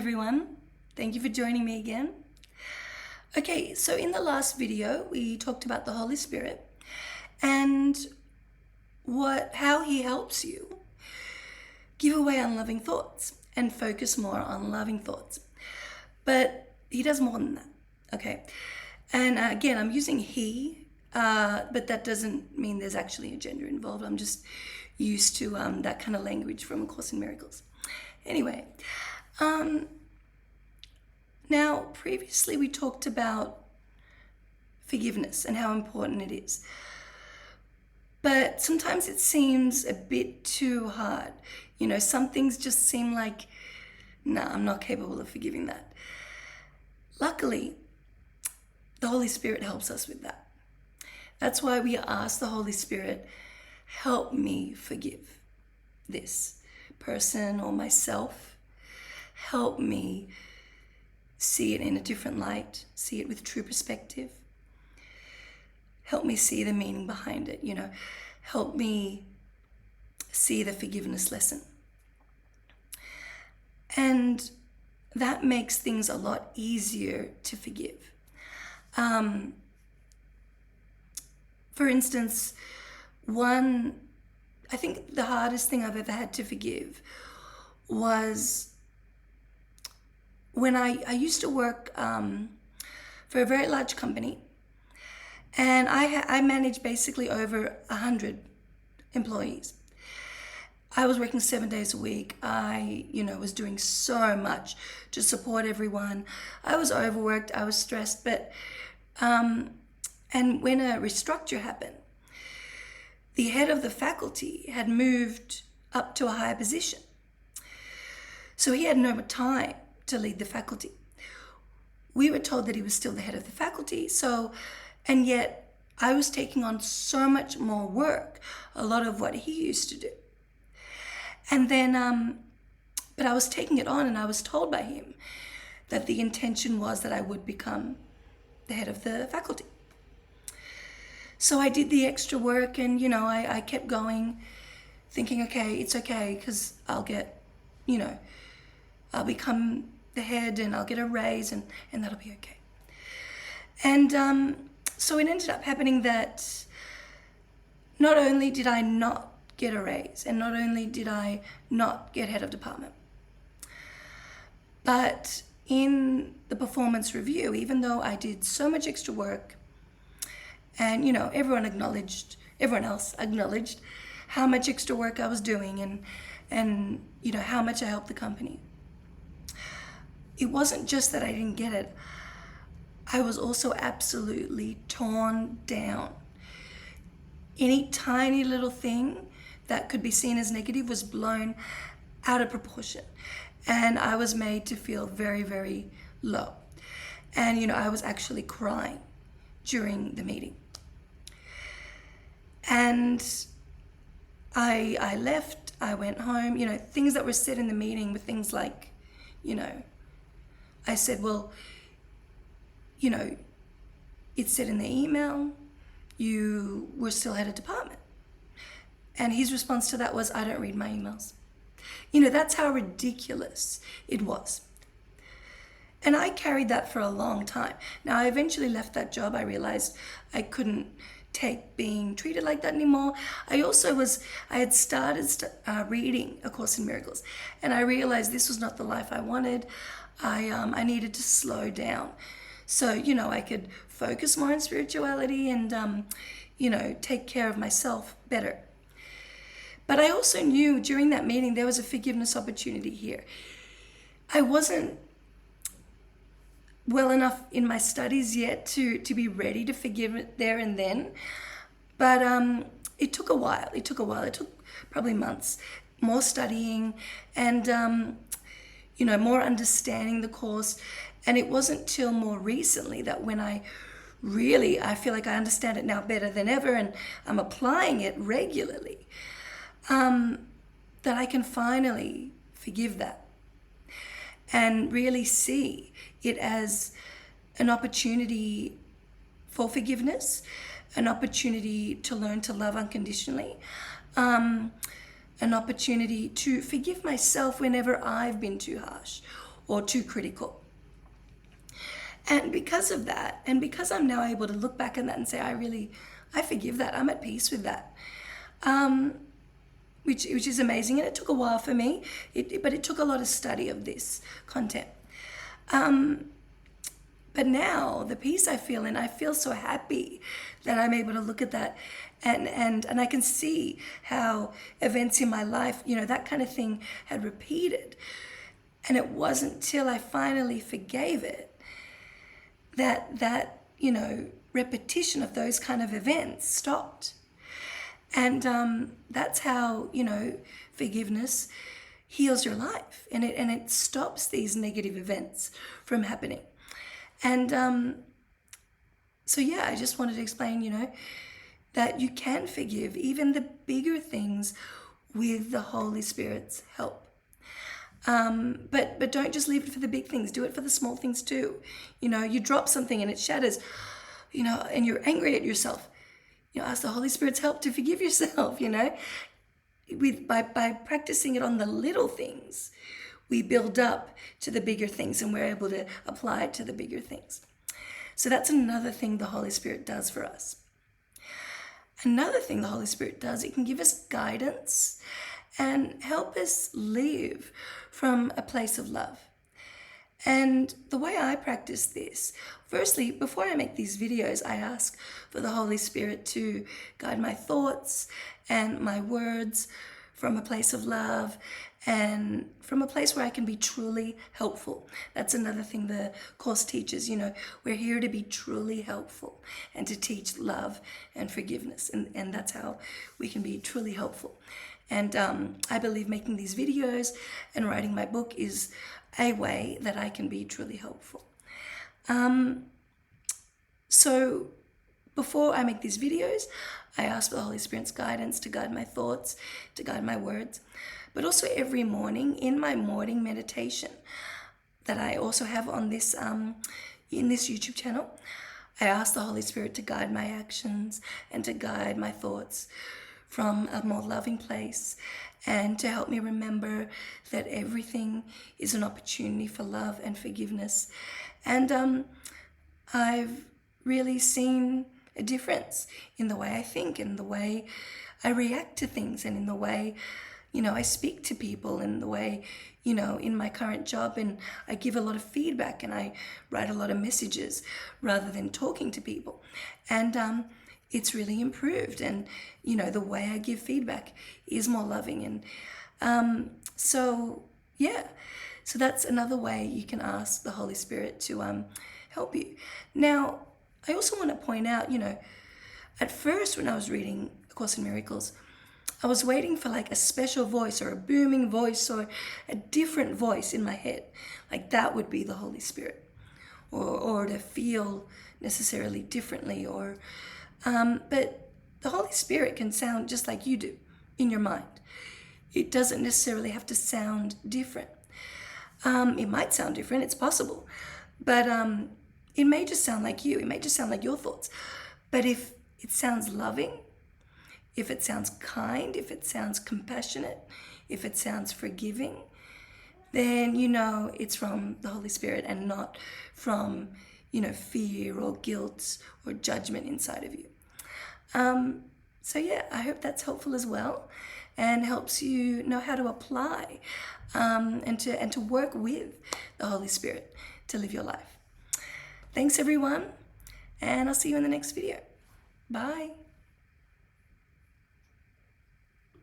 Everyone, thank you for joining me again. Okay, so in the last video we talked about the Holy Spirit and how he helps you give away unloving thoughts and focus more on loving thoughts. But he does more than that. Okay, and again, I'm using he, but that doesn't mean there's actually a gender involved. I'm just used to that kind of language from A Course in Miracles. Anyway, now previously we talked about forgiveness and how important it is. But sometimes it seems a bit too hard. You know, some things just seem like, nah, I'm not capable of forgiving that. Luckily, the Holy Spirit helps us with that. That's why we ask the Holy Spirit, help me forgive this person or myself. Help me see it in a different light, see it with true perspective. Help me see the meaning behind it, help me see the forgiveness lesson. And that makes things a lot easier to forgive. For instance, I think the hardest thing I've ever had to forgive was when I used to work for a very large company, and I managed basically over 100 employees. I was working 7 days a week. I, was doing so much to support everyone. I was overworked. I was stressed, but and when a restructure happened, the head of the faculty had moved up to a higher position, so he had no more time to lead the faculty. We were told that he was still the head of the faculty, and yet I was taking on so much more work, a lot of what he used to do. And then, but I was taking it on, and I was told by him that the intention was that I would become the head of the faculty. So I did the extra work, and, I kept going, thinking, okay, it's okay, because I'll get, I'll become the head and I'll get a raise and that'll be okay. And so it ended up happening that not only did I not get a raise, and not only did I not get head of department, but in the performance review, even though I did so much extra work, and everyone else acknowledged how much extra work I was doing and how much I helped the company. It wasn't just that I didn't get it. I was also absolutely torn down. Any tiny little thing that could be seen as negative was blown out of proportion. And I was made to feel very, very low. And, I was actually crying during the meeting. And I left, I went home, things that were said in the meeting were things like, I said, well, it said in the email, you were still head of department. And his response to that was, I don't read my emails. That's how ridiculous it was. And I carried that for a long time. Now, I eventually left that job. I realized I couldn't take being treated like that anymore. I had started reading A Course in Miracles, and I realized this was not the life I wanted. I needed to slow down so, I could focus more on spirituality and, take care of myself better. But I also knew during that meeting there was a forgiveness opportunity here. I wasn't well enough in my studies yet to be ready to forgive it there and then. But it took a while. It took probably months, more studying and, more understanding the Course. And it wasn't till more recently that when I feel like I understand it now better than ever, and I'm applying it regularly, that I can finally forgive that and really see it as an opportunity for forgiveness, an opportunity to learn to love unconditionally, an opportunity to forgive myself whenever I've been too harsh or too critical. And because of that, and because I'm now able to look back at that and say, I forgive that. I'm at peace with that. Which is amazing. And it took a while for me, but it took a lot of study of this content. But now the peace I feel, and I feel so happy that I'm able to look at that and I can see how events in my life, that kind of thing had repeated. And it wasn't till I finally forgave it that repetition of those kind of events stopped. And that's how, forgiveness heals your life, and it stops these negative events from happening. And so yeah, I just wanted to explain, that you can forgive even the bigger things with the Holy Spirit's help. But don't just leave it for the big things. Do it for the small things too. You drop something and it shatters, and you're angry at yourself. Ask the Holy Spirit's help to forgive yourself, by practicing it on the little things, we build up to the bigger things, and we're able to apply it to the bigger things. So that's another thing the Holy Spirit does for us. Another thing the Holy Spirit does, it can give us guidance and help us live from a place of love. And the way I practice this, firstly, before I make these videos, I ask for the Holy Spirit to guide my thoughts and my words from a place of love and from a place where I can be truly helpful. That's another thing the course teaches, we're here to be truly helpful and to teach love and forgiveness. And that's how we can be truly helpful. And I believe making these videos and writing my book is a way that I can be truly helpful. So before I make these videos, I ask for the Holy Spirit's guidance to guide my thoughts, to guide my words. But also every morning in my morning meditation that I also have on this in this YouTube channel, I ask the Holy Spirit to guide my actions and to guide my thoughts from a more loving place, and to help me remember that everything is an opportunity for love and forgiveness. And I've really seen a difference in the way I think, and the way I react to things, and in the way, I speak to people, and the way, in my current job, and I give a lot of feedback and I write a lot of messages rather than talking to people. And it's really improved, and the way I give feedback is more loving. And so that's another way you can ask the Holy Spirit to help you. Now, I also want to point out, at first when I was reading A Course in Miracles, I was waiting for like a special voice or a booming voice or a different voice in my head, like that would be the Holy Spirit, or to feel necessarily differently, or but the Holy Spirit can sound just like you do in your mind. It doesn't necessarily have to sound different. It might sound different, it's possible, but it may just sound like you. It may just sound like your thoughts. But if it sounds loving, if it sounds kind, if it sounds compassionate, if it sounds forgiving, then it's from the Holy Spirit and not from, fear or guilt or judgment inside of you. So yeah, I hope that's helpful as well, and helps you know how to apply and to work with the Holy Spirit to live your life. Thanks everyone, and I'll see you in the next video. Bye.